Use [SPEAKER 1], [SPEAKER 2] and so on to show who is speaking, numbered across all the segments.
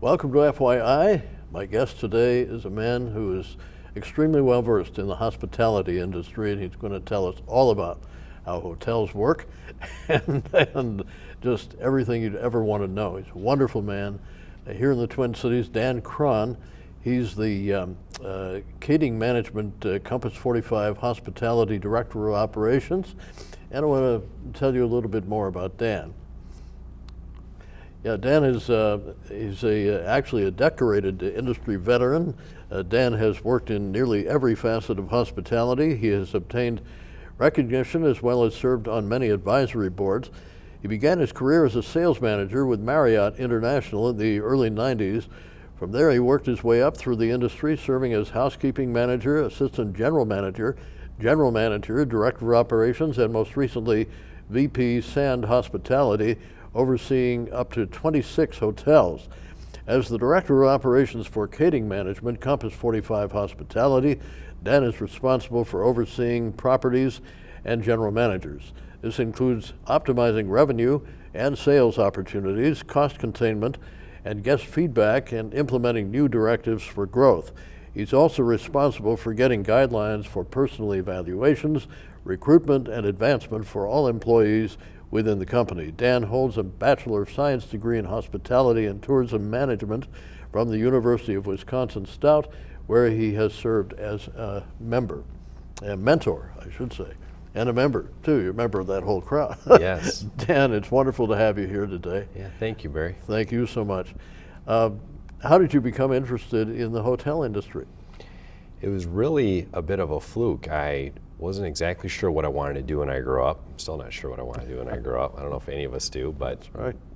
[SPEAKER 1] Welcome to FYI. My guest today is a man who is extremely well versed in the hospitality industry, and he's going to tell us all about how hotels work and just everything you'd ever want to know. He's a wonderful man. Here in the Twin Cities, Dan Krahn. He's the Kaeding Management Compass 45 Hospitality Director of Operations. And I want to tell you a little bit more about Dan. Yeah, Dan is actually a decorated industry veteran. Dan has worked in nearly every facet of hospitality. He has obtained recognition as well as served on many advisory boards. He began his career as a sales manager with Marriott International in the early 90s. From there, he worked his way up through the industry, serving as housekeeping manager, assistant general manager, director of operations, and most recently, VP Sand Hospitality, overseeing up to 26 hotels. As the Director of Operations for Kaeding Management, Compass 45 Hospitality, Dan is responsible for overseeing properties and general managers. This includes optimizing revenue and sales opportunities, cost containment, and guest feedback, and implementing new directives for growth. He's also responsible for getting guidelines for personal evaluations, recruitment, and advancement for all employees within the company. Dan holds a Bachelor of Science degree in Hospitality and Tourism Management from the University of Wisconsin-Stout, where he has served as a mentor, I should say, and a member, too. You're a member of that whole crowd.
[SPEAKER 2] Yes.
[SPEAKER 1] Dan, it's wonderful to have you here today.
[SPEAKER 2] Yeah, thank you, Barry.
[SPEAKER 1] Thank you so much. How did you become interested in the hotel industry?
[SPEAKER 2] It was really a bit of a fluke. I wasn't exactly sure what I wanted to do when I grew up. I'm still not sure what I want to do when I grow up. I don't know if any of us do, but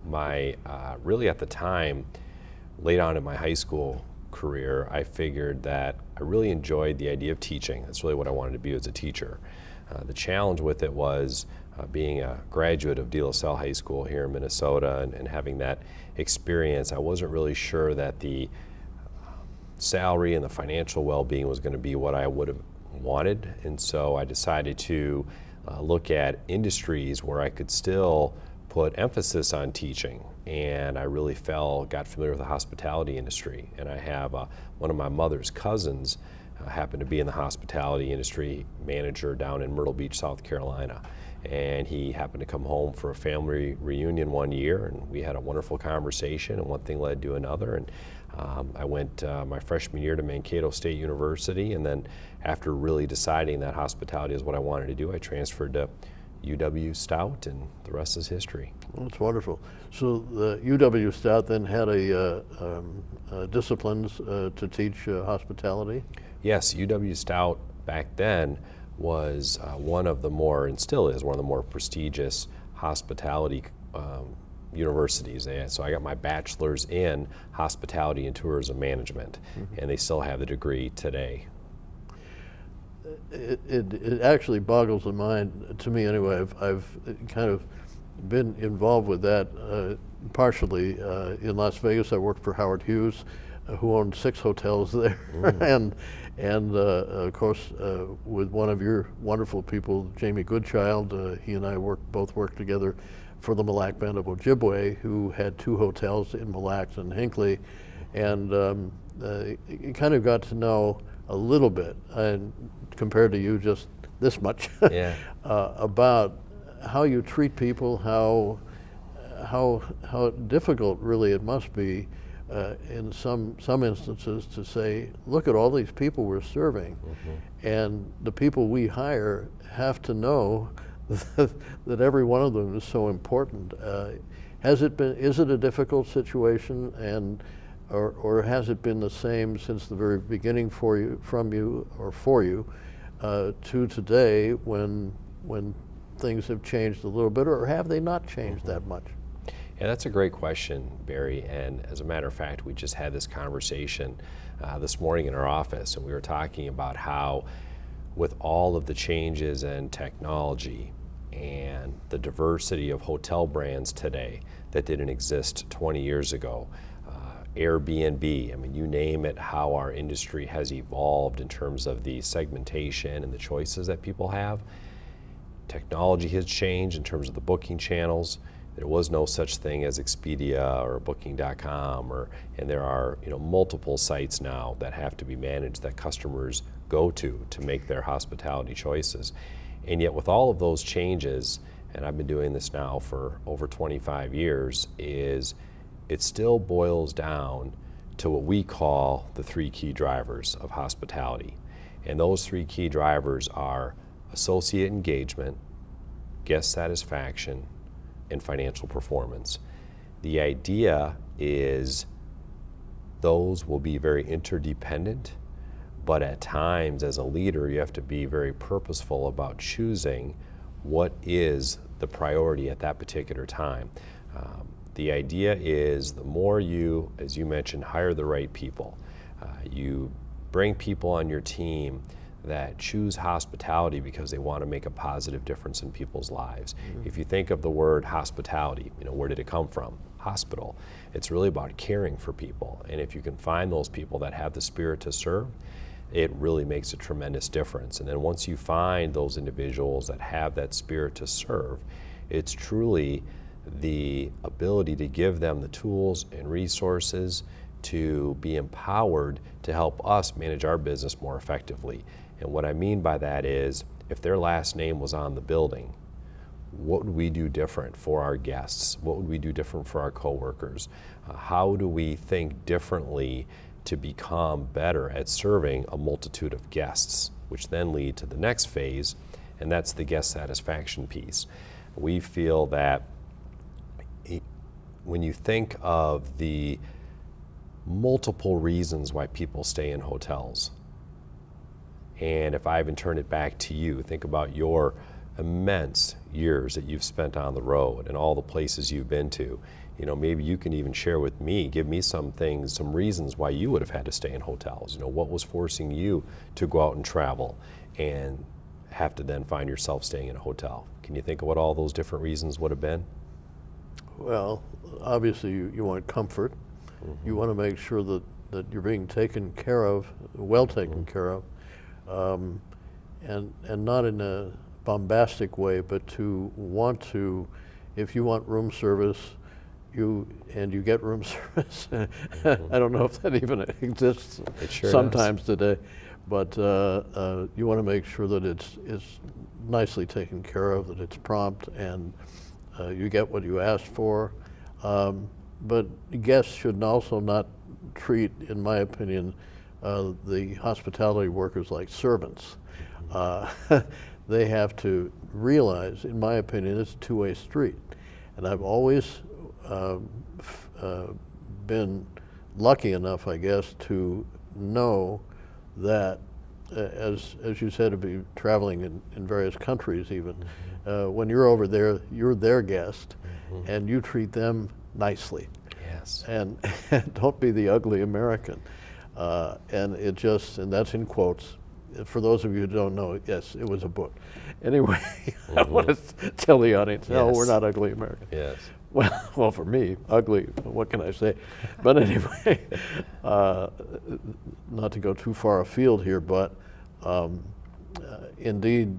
[SPEAKER 2] my really at the time, late on in my high school career, I figured that I really enjoyed the idea of teaching. That's really what I wanted to be as a teacher. The challenge with it was being a graduate of De La Salle High School here in Minnesota and having that experience. I wasn't really sure that the salary and the financial well-being was going to be what I would have wanted, and so I decided to look at industries where I could still put emphasis on teaching, and I really got familiar with the hospitality industry. And I have one of my mother's cousins happened to be in the hospitality industry, manager down in Myrtle Beach, South Carolina, and he happened to come home for a family reunion one year, and we had a wonderful conversation, and one thing led to another, and I went my freshman year to Mankato State University, and then after really deciding that hospitality is what I wanted to do, I transferred to UW-Stout, and the rest is history.
[SPEAKER 1] Well, that's wonderful. So the UW-Stout then had disciplines to teach hospitality?
[SPEAKER 2] Yes, UW-Stout back then was one of the more, and still is, one of the more prestigious hospitality universities. So I got my bachelor's in hospitality and tourism management, and they still have the degree today.
[SPEAKER 1] It actually boggles the mind, to me anyway. I've kind of been involved with that partially in Las Vegas. I worked for Howard Hughes, who owned 6 hotels there, and of course with one of your wonderful people, Jamie Goodchild. He and I both worked together for the Mille Lacs Band of Ojibwe, who had 2 hotels in Mille Lacs and Hinckley, and you kind of got to know a little bit, and compared to you, just this much, about how you treat people, how difficult really it must be in some instances to say, look at all these people we're serving, and the people we hire have to know that every one of them is so important. Is it a difficult situation, or has it been the same since the very beginning for you to today, when things have changed a little bit, or have they not changed that much?
[SPEAKER 2] Yeah, that's a great question, Barry, and as a matter of fact, we just had this conversation this morning in our office, and we were talking about how with all of the changes in technology and the diversity of hotel brands today that didn't exist 20 years ago, Airbnb, I mean, you name it, how our industry has evolved in terms of the segmentation and the choices that people have. Technology has changed in terms of the booking channels, There was no such thing as Expedia or Booking.com, and there are multiple sites now that have to be managed that customers go to make their hospitality choices. And yet with all of those changes, and I've been doing this now for over 25 years, it still boils down to what we call the 3 key drivers of hospitality. And those 3 key drivers are associate engagement, guest satisfaction, and financial performance. The idea is those will be very interdependent, but at times as a leader you have to be very purposeful about choosing what is the priority at that particular time. The idea is the more you, as you mentioned, hire the right people, you bring people on your team that choose hospitality because they want to make a positive difference in people's lives. Mm-hmm. If you think of the word hospitality, where did it come from? Hospital. It's really about caring for people. And if you can find those people that have the spirit to serve, it really makes a tremendous difference. And then once you find those individuals that have that spirit to serve, it's truly the ability to give them the tools and resources to be empowered to help us manage our business more effectively. And what I mean by that is, if their last name was on the building, what would we do different for our guests? What would we do different for our coworkers? How do we think differently to become better at serving a multitude of guests, which then lead to the next phase, and that's the guest satisfaction piece. We feel that when you think of the multiple reasons why people stay in hotels, and if I even turn it back to you, think about your immense years that you've spent on the road and all the places you've been to. Maybe you can even share with me, give me some things, some reasons why you would have had to stay in hotels. What was forcing you to go out and travel and have to then find yourself staying in a hotel? Can you think of what all those different reasons would have been?
[SPEAKER 1] Well, obviously you want comfort. Mm-hmm. You want to make sure that you're being taken care of, well taken care of, and not in a bombastic way, but to want to, if you want room service, you get room service. I don't know if that even exists sometimes today, but you want to make sure that it's nicely taken care of, that it's prompt, and you get what you asked for. But guests should also not treat, in my opinion, the hospitality workers like servants. They have to realize, in my opinion, it's a two-way street. And I've always been lucky enough, I guess, to know that, as you said, to be traveling in various countries even, when you're over there, you're their guest, and you treat them nicely.
[SPEAKER 2] Yes. And
[SPEAKER 1] don't be the ugly American. And that's in quotes. For those of you who don't know, yes, it was a book. Anyway, I want to tell the audience, no, we're not ugly Americans.
[SPEAKER 2] Yes.
[SPEAKER 1] Well, for me, ugly, what can I say? But anyway, not to go too far afield here, but indeed,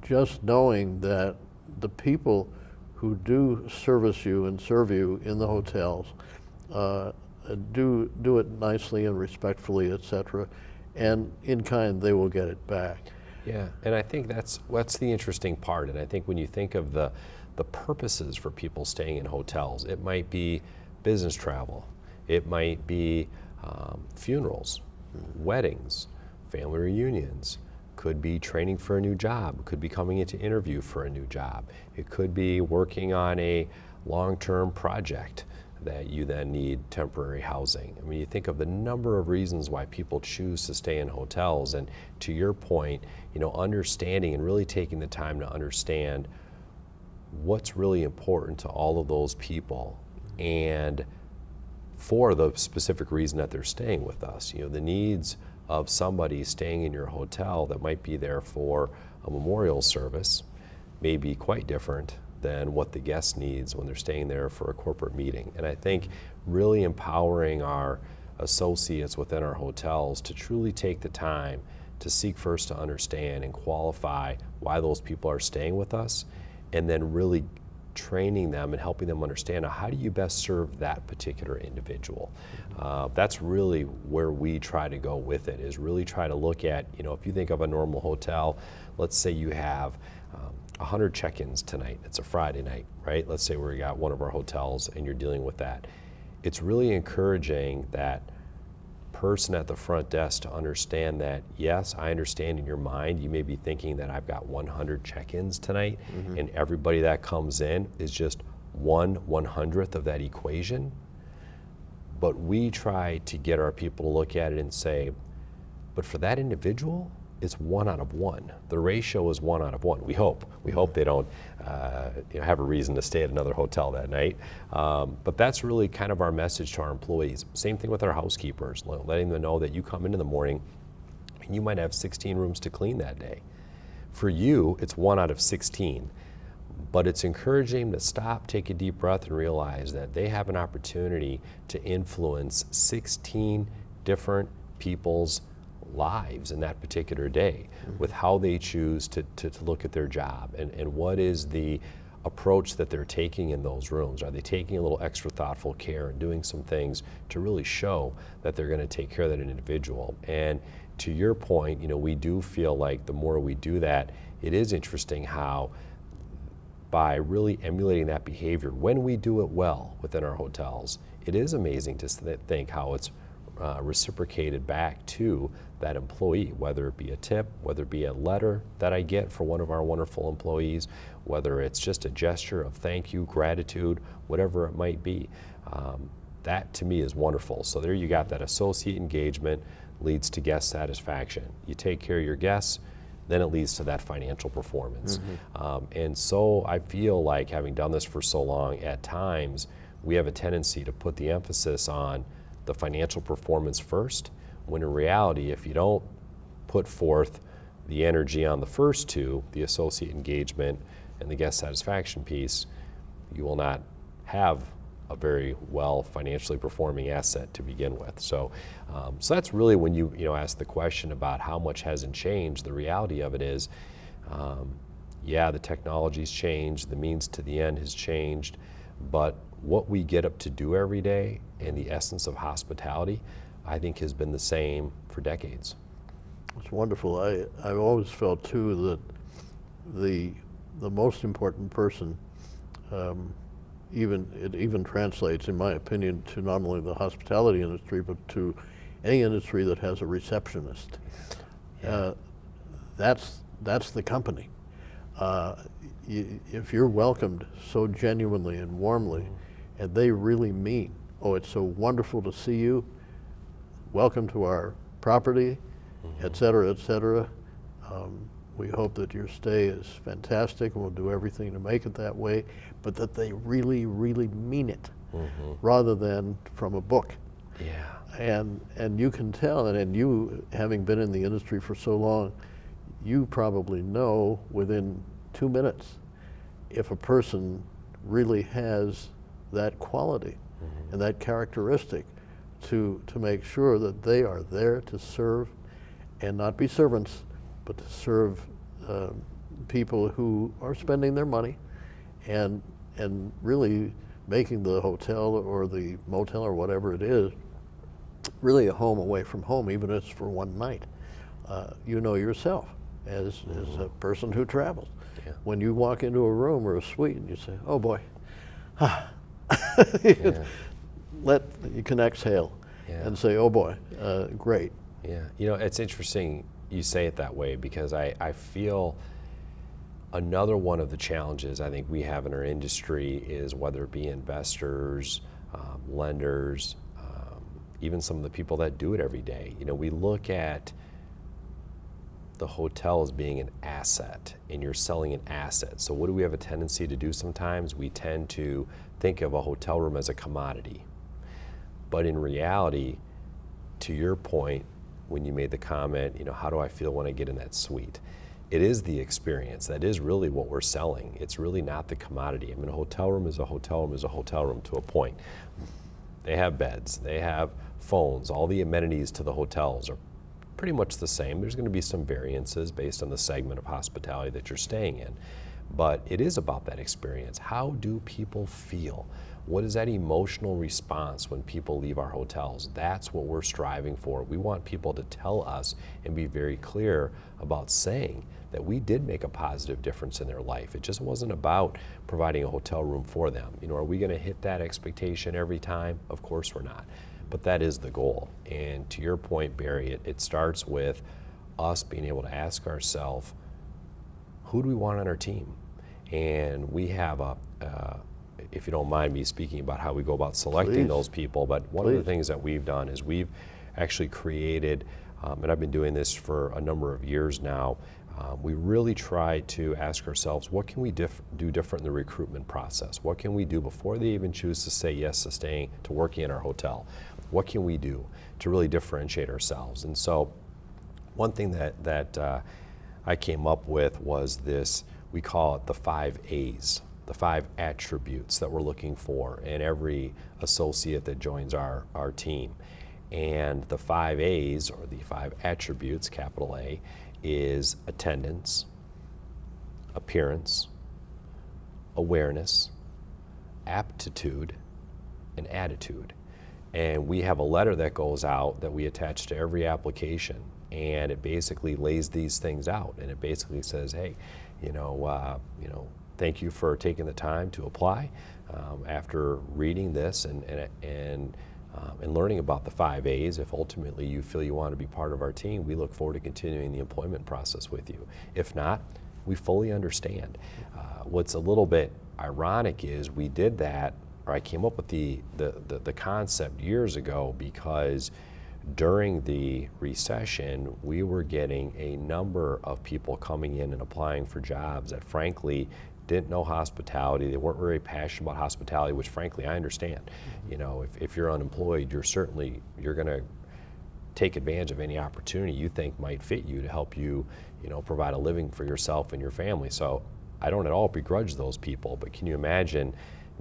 [SPEAKER 1] just knowing that the people who do service you and serve you in the hotels do it nicely and respectfully, etc., and in kind they will get it back.
[SPEAKER 2] Yeah, and I think that's the interesting part. And I think when you think of the purposes for people staying in hotels, it might be business travel, it might be funerals, weddings, family reunions, could be training for a new job, could be coming in to interview for a new job, it could be working on a long-term project that you then need temporary housing. I mean, you think of the number of reasons why people choose to stay in hotels, and to your point, understanding and really taking the time to understand what's really important to all of those people and for the specific reason that they're staying with us. The needs of somebody staying in your hotel that might be there for a memorial service may be quite different than what the guest needs when they're staying there for a corporate meeting. And I think really empowering our associates within our hotels to truly take the time to seek first to understand and qualify why those people are staying with us, and then really training them and helping them understand how do you best serve that particular individual. That's really where we try to go with it, is really try to look at, if you think of a normal hotel, let's say you have 100 check-ins tonight. It's a Friday night, right? Let's say we got one of our hotels and you're dealing with that. It's really encouraging that person at the front desk to understand that, yes, I understand in your mind you may be thinking that I've got 100 check-ins tonight, and everybody that comes in is just 1/100th of that equation. But we try to get our people to look at it and say, but for that individual, it's 1 out of 1. The ratio is 1 out of 1. We hope. We hope they don't have a reason to stay at another hotel that night. But that's really kind of our message to our employees. Same thing with our housekeepers, letting them know that you come in the morning and you might have 16 rooms to clean that day. For you, it's 1 out of 16. But it's encouraging to stop, take a deep breath, and realize that they have an opportunity to influence 16 different people's lives in that particular day with how they choose to look at their job and what is the approach that they're taking in those rooms. Are they taking a little extra thoughtful care and doing some things to really show that they're going to take care of that individual? And to your point, we do feel like the more we do that, it is interesting how by really emulating that behavior, when we do it well within our hotels, it is amazing to think how it's reciprocated back to that employee, whether it be a tip, whether it be a letter that I get for one of our wonderful employees, whether it's just a gesture of thank you, gratitude, whatever it might be. That to me is wonderful. So there you got that associate engagement leads to guest satisfaction. You take care of your guests, then it leads to that financial performance. And so I feel like, having done this for so long, at times we have a tendency to put the emphasis on the financial performance first, when in reality, if you don't put forth the energy on the first two, the associate engagement and the guest satisfaction piece, you will not have a very well financially performing asset to begin with. So that's really when you ask the question about how much hasn't changed. The reality of it is, yeah, the technology's changed, the means to the end has changed, but what we get up to do every day and the essence of hospitality, I think, has been the same for decades.
[SPEAKER 1] It's wonderful. I've always felt too that the most important person, it even translates, in my opinion, to not only the hospitality industry but to any industry that has a receptionist. That's the company. If you're welcomed so genuinely and warmly, and they really mean, oh, it's so wonderful to see you, welcome to our property, et cetera, et cetera. We hope that your stay is fantastic, and we'll do everything to make it that way, but that they really, really mean it, rather than from a book.
[SPEAKER 2] Yeah.
[SPEAKER 1] And you can tell, and you, having been in the industry for so long, you probably know within 2 minutes if a person really has that quality and that characteristic to make sure that they are there to serve and not be servants, but to serve people who are spending their money and really making the hotel or the motel or whatever it is really a home away from home, even if it's for one night. You know yourself as a person who travels.
[SPEAKER 2] Yeah.
[SPEAKER 1] When you walk into a room or a suite and you say, oh boy, you can exhale and say, oh boy, great.
[SPEAKER 2] Yeah, it's interesting you say it that way, because I feel another one of the challenges I think we have in our industry is, whether it be investors, lenders, even some of the people that do it every day. We look at the hotel as being an asset, and you're selling an asset. So what do we have a tendency to do sometimes? We tend to think of a hotel room as a commodity. But in reality, to your point, when you made the comment, how do I feel when I get in that suite? It is the experience. That is really what we're selling. It's really not the commodity. I mean, a hotel room is a hotel room is a hotel room to a point. They have beds, they have phones, all the amenities to the hotels are pretty much the same. There's going to be some variances based on the segment of hospitality that you're staying in. but it is about that experience. How do people feel? What is that emotional response when people leave our hotels? That's what we're striving for. We want people to tell us and be very clear about saying that we did make a positive difference in their life. It just wasn't about providing a hotel room for them. You know, are we gonna hit that expectation every time? Of course we're not, but that is the goal. And to your point, Barry, it starts with us being able to ask ourselves, who do we want on our team? And we have if you don't mind me speaking about how we go about selecting those people, but one of the things that we've done is we've actually created, and I've been doing this for a number of years now, we really try to ask ourselves, what can we do different in the recruitment process? What can we do before they even choose to say yes to working in our hotel? What can we do to really differentiate ourselves? And so one thing that I came up with was this, we call it the 5 A's, the 5 attributes that we're looking for in every associate that joins our team. And the 5 A's, or the 5 attributes, capital A, is attendance, appearance, awareness, aptitude, and attitude. And we have a letter that goes out that we attach to every application, and it basically lays these things out, and it basically says, hey, thank you for taking the time to apply. After reading this and learning about the 5 A's, if ultimately you feel you want to be part of our team, we look forward to continuing the employment process with you. If not, we fully understand. What's a little bit ironic is we did that, or I came up with the concept years ago because during the recession, we were getting a number of people coming in and applying for jobs that frankly didn't know hospitality. They weren't very passionate about hospitality, which frankly I understand. You know, if you're unemployed, you're gonna take advantage of any opportunity you think might fit you to help you, provide a living for yourself and your family. So I don't at all begrudge those people, but can you imagine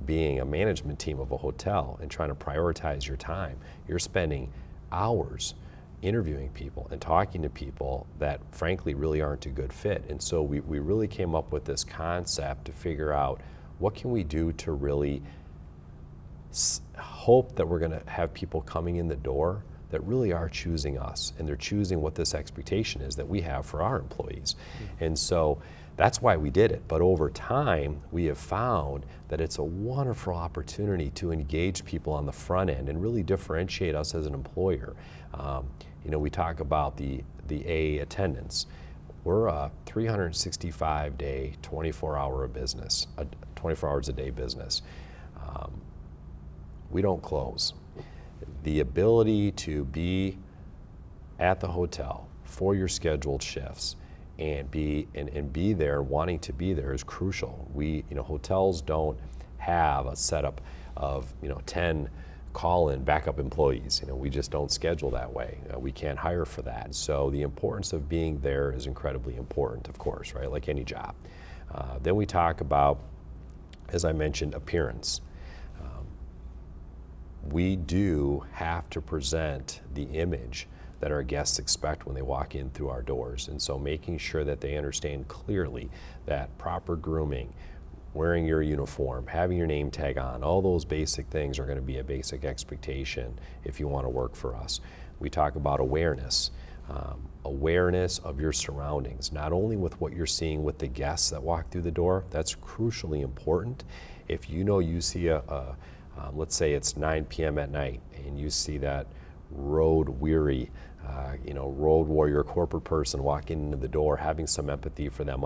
[SPEAKER 2] being a management team of a hotel and trying to prioritize your time? You're spending hours interviewing people and talking to people that frankly really aren't a good fit. And so we really came up with this concept to figure out what can we do to really hope that we're going to have people coming in the door that really are choosing us, and they're choosing what this expectation is that we have for our employees. And so that's why we did it. But over time, we have found that it's a wonderful opportunity to engage people on the front end and really differentiate us as an employer. We talk about the A, attendance. We're a 365-day, 24-hour business, 24 hours a day business. We don't close. The ability to be at the hotel for your scheduled shifts and be there, wanting to be there, is crucial. Hotels don't have a setup of 10 call-in backup employees. We just don't schedule that way. We can't hire for that. So the importance of being there is incredibly important, of course, right? Like any job. Then we talk about, as I mentioned, appearance. We do have to present the image that our guests expect when they walk in through our doors. And so making sure that they understand clearly that proper grooming, wearing your uniform, having your name tag on, all those basic things are going to be a basic expectation if you want to work for us. We talk about awareness. Awareness of your surroundings, not only with what you're seeing with the guests that walk through the door, that's crucially important. If you see let's say it's 9 p.m. at night and you see that road weary, road warrior corporate person walking into the door, having some empathy for them,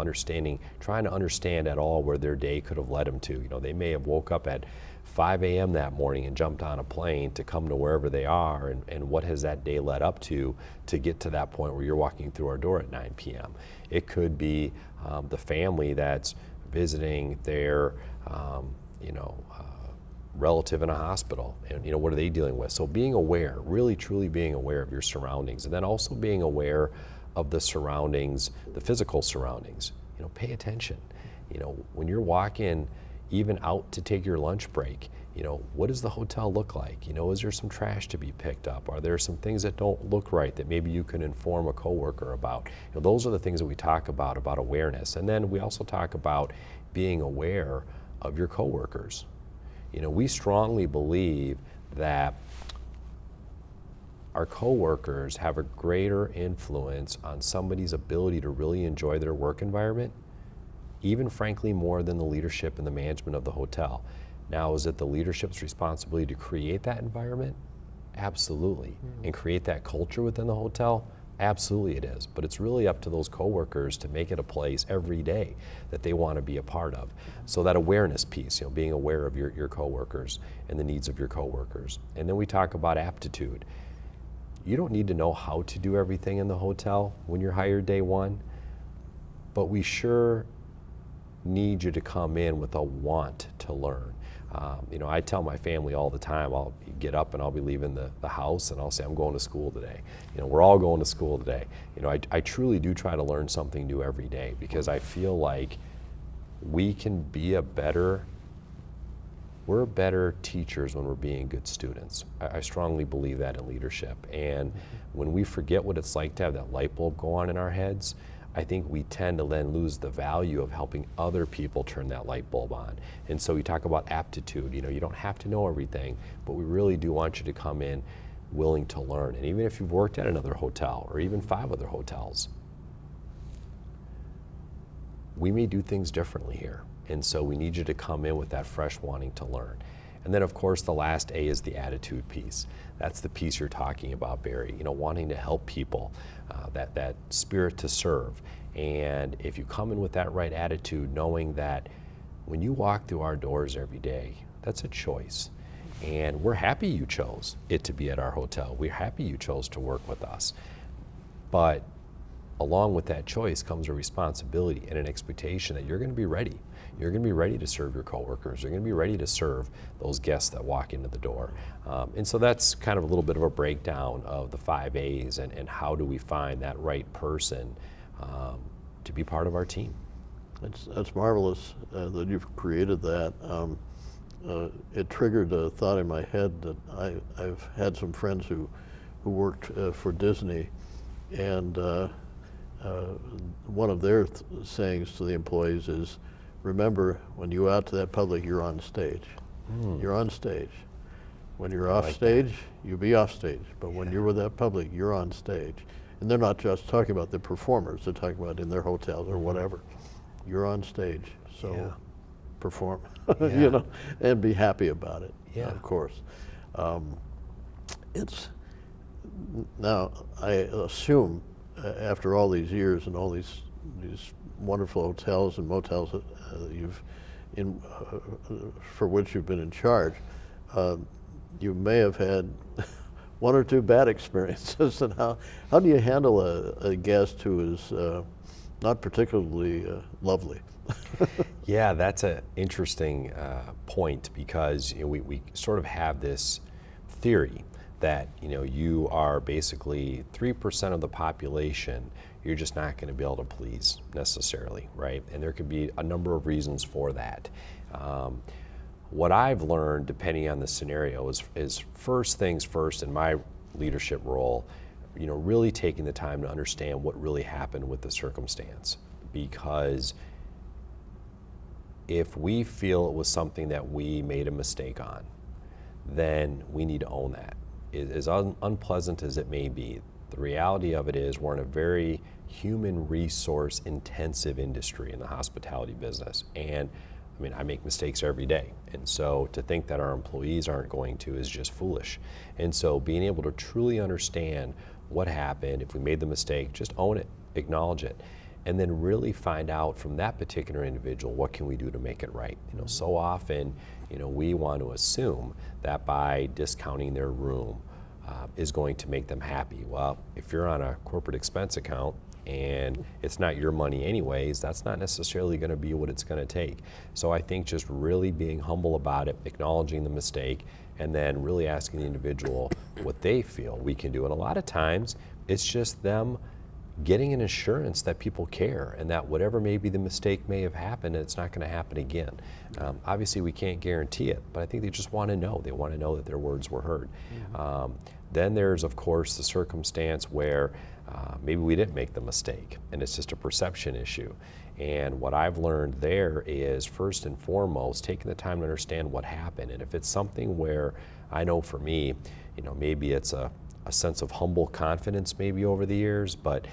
[SPEAKER 2] trying to understand at all where their day could have led them to. They may have woke up at 5 a.m. that morning and jumped on a plane to come to wherever they are, and what has that day led up to get to that point where you're walking through our door at 9 p.m. It could be the family that's visiting their relative in a hospital, and what are they dealing with. So being aware, really truly being aware of your surroundings, and then also being aware of the surroundings, the physical surroundings. Pay attention. When you're walking even out to take your lunch break. You know, what does the hotel look like? You know, is there some trash to be picked up? Are there some things that don't look right that maybe you can inform a coworker about? You know, those are the things that we talk about awareness. And then we also talk about being aware of your coworkers. You know, we strongly believe that our coworkers have a greater influence on somebody's ability to really enjoy their work environment, even frankly more than the leadership and the management of the hotel. Now, is it the leadership's responsibility to create that environment? Absolutely. And create that culture within the hotel? Absolutely it is. But it's really up to those coworkers to make it a place every day that they want to be a part of. So that awareness piece, you know, being aware of your coworkers and the needs of your coworkers. And then we talk about aptitude. You don't need to know how to do everything in the hotel when you're hired day one, but we sure need you to come in with a want to learn. You know, I tell my family all the time, I'll get up and I'll be leaving the house and I'll say, I'm going to school today. You know, we're all going to school today. You know, I truly do try to learn something new every day because I feel like we can be we're better teachers when we're being good students. I strongly believe that in leadership. And when we forget what it's like to have that light bulb go on in our heads, I think we tend to then lose the value of helping other people turn that light bulb on. And so we talk about aptitude. You know, you don't have to know everything, but we really do want you to come in willing to learn. And even if you've worked at another hotel or even 5 other hotels, we may do things differently here. And so we need you to come in with that fresh wanting to learn. And then of course the last A is the attitude piece. That's the piece you're talking about, Barry. You know, wanting to help people, that spirit to serve. And if you come in with that right attitude, knowing that when you walk through our doors every day, that's a choice. And we're happy you chose it to be at our hotel. We're happy you chose to work with us. But along with that choice comes a responsibility and an expectation that you're going to be ready. You're going to be ready to serve your coworkers. You're going to be ready to serve those guests that walk into the door. And so that's kind of a little bit of a breakdown of the 5 A's and how do we find that right person to be part of our team.
[SPEAKER 1] That's marvelous that you've created that. It triggered a thought in my head that I've had some friends who worked for Disney, and one of their sayings to the employees is, remember, when you out to that public, you're on stage. You're on stage. When you're off stage, you be off stage. But when you're with that public, you're on stage. And they're not just talking about the performers, they're talking about in their hotels or whatever. You're on stage, so perform, you know, and be happy about it, of course. Now, I assume after all these years and all these wonderful hotels and motels for which you've been in charge, you may have had 1 or 2 bad experiences. And how do you handle a guest who is not particularly lovely?
[SPEAKER 2] Yeah, that's an interesting point because you know, we sort of have this theory that you are basically 3% of the population you're just not going to be able to please necessarily, right? And there could be a number of reasons for that. What I've learned, depending on the scenario, is first things first in my leadership role, really taking the time to understand what really happened with the circumstance. Because if we feel it was something that we made a mistake on, then we need to own that. As unpleasant as it may be, the reality of it is we're in a very human resource intensive industry in the hospitality business. And I mean, I make mistakes every day. And so to think that our employees aren't going to is just foolish. And so being able to truly understand what happened, if we made the mistake, just own it, acknowledge it, and then really find out from that particular individual, what can we do to make it right? So often, we want to assume that by discounting their room is going to make them happy. Well, if you're on a corporate expense account and it's not your money anyways, that's not necessarily going to be what it's going to take. So I think just really being humble about it, acknowledging the mistake, and then really asking the individual what they feel we can do. And a lot of times it's just them getting an assurance that people care and that whatever maybe the mistake may have happened, it's not going to happen again. Obviously, we can't guarantee it, but I think they just want to know. They want to know that their words were heard. Then there's, of course, the circumstance where maybe we didn't make the mistake, and it's just a perception issue. And what I've learned there is, first and foremost, taking the time to understand what happened. And if it's something where I know for me, maybe it's a sense of humble confidence maybe over the years, but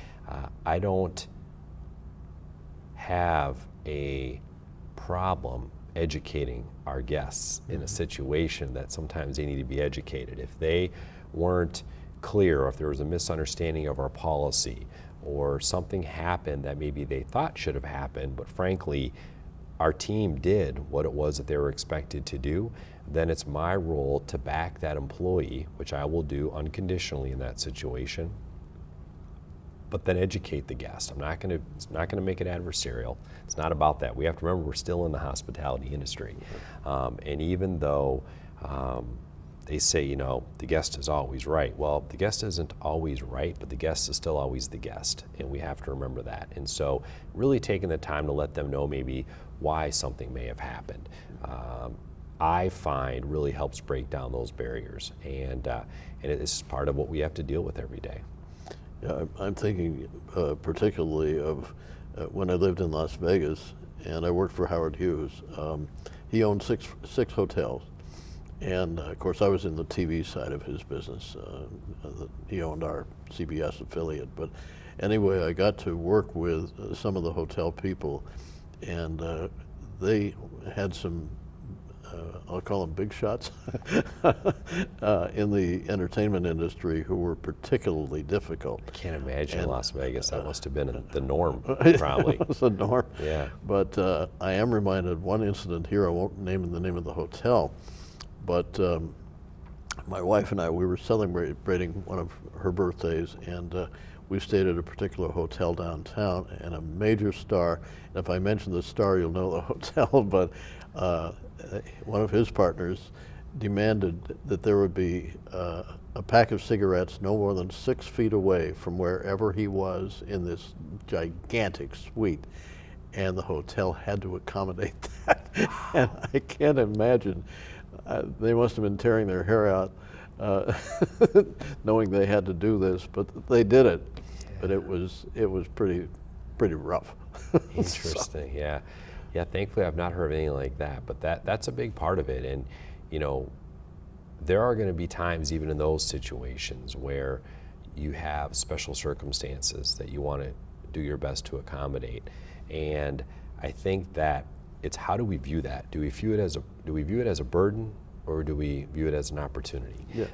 [SPEAKER 2] I don't have a problem educating our guests in a situation that sometimes they need to be educated. If they weren't clear, or if there was a misunderstanding of our policy, or something happened that maybe they thought should have happened, but frankly, our team did what it was that they were expected to do, then it's my role to back that employee, which I will do unconditionally in that situation, but then educate the guest. It's not gonna make it adversarial. It's not about that. We have to remember we're still in the hospitality industry. And even though they say, the guest is always right. Well, the guest isn't always right, but the guest is still always the guest, and we have to remember that. And so really taking the time to let them know maybe why something may have happened, I find really helps break down those barriers. And it's part of what we have to deal with every day.
[SPEAKER 1] Yeah, I'm thinking particularly of when I lived in Las Vegas and I worked for Howard Hughes. He owned six hotels. And of course, I was in the TV side of his business. He owned our CBS affiliate. But anyway, I got to work with some of the hotel people, and they had some, I'll call them big shots, in the entertainment industry who were particularly difficult.
[SPEAKER 2] I can't imagine Las Vegas. That must have been the norm, probably.
[SPEAKER 1] It was the norm.
[SPEAKER 2] Yeah.
[SPEAKER 1] But I am reminded of one incident here. I won't name the name of the hotel. But my wife and I, we were celebrating one of her birthdays, and we stayed at a particular hotel downtown, and a major star, and if I mention the star, you'll know the hotel, but one of his partners demanded that there would be a pack of cigarettes no more than 6 feet away from wherever he was in this gigantic suite. And the hotel had to accommodate that. And I can't imagine. They must have been tearing their hair out knowing they had to do this, but they did it. Yeah. But it was pretty rough.
[SPEAKER 2] Interesting. So. Yeah. Thankfully, I've not heard of anything like that. But that's a big part of it. And there are going to be times, even in those situations, where you have special circumstances that you want to do your best to accommodate. And I think that it's how do we view that? Do we view it as a burden, or do we view it as an opportunity? Yeah.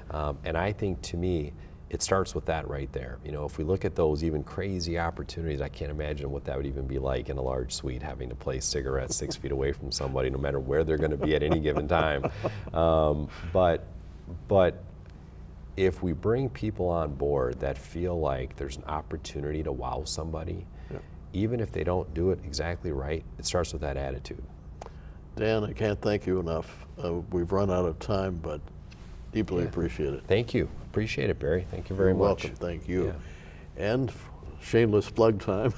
[SPEAKER 2] And I think, to me, it starts with that right there. If we look at those even crazy opportunities, I can't imagine what that would even be like in a large suite, having to place cigarettes 6 feet away from somebody, no matter where they're going to be at any given time. But if we bring people on board that feel like there's an opportunity to wow somebody, even if they don't do it exactly right, it starts with that attitude.
[SPEAKER 1] Dan, I can't thank you enough. We've run out of time, but deeply appreciate it.
[SPEAKER 2] Thank you. Appreciate it, Barry. Thank you very much.
[SPEAKER 1] Welcome. Thank you. Yeah. And shameless plug time,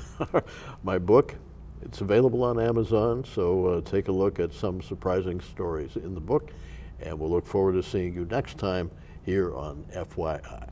[SPEAKER 1] my book, it's available on Amazon, so take a look at some surprising stories in the book, and we'll look forward to seeing you next time here on FYI.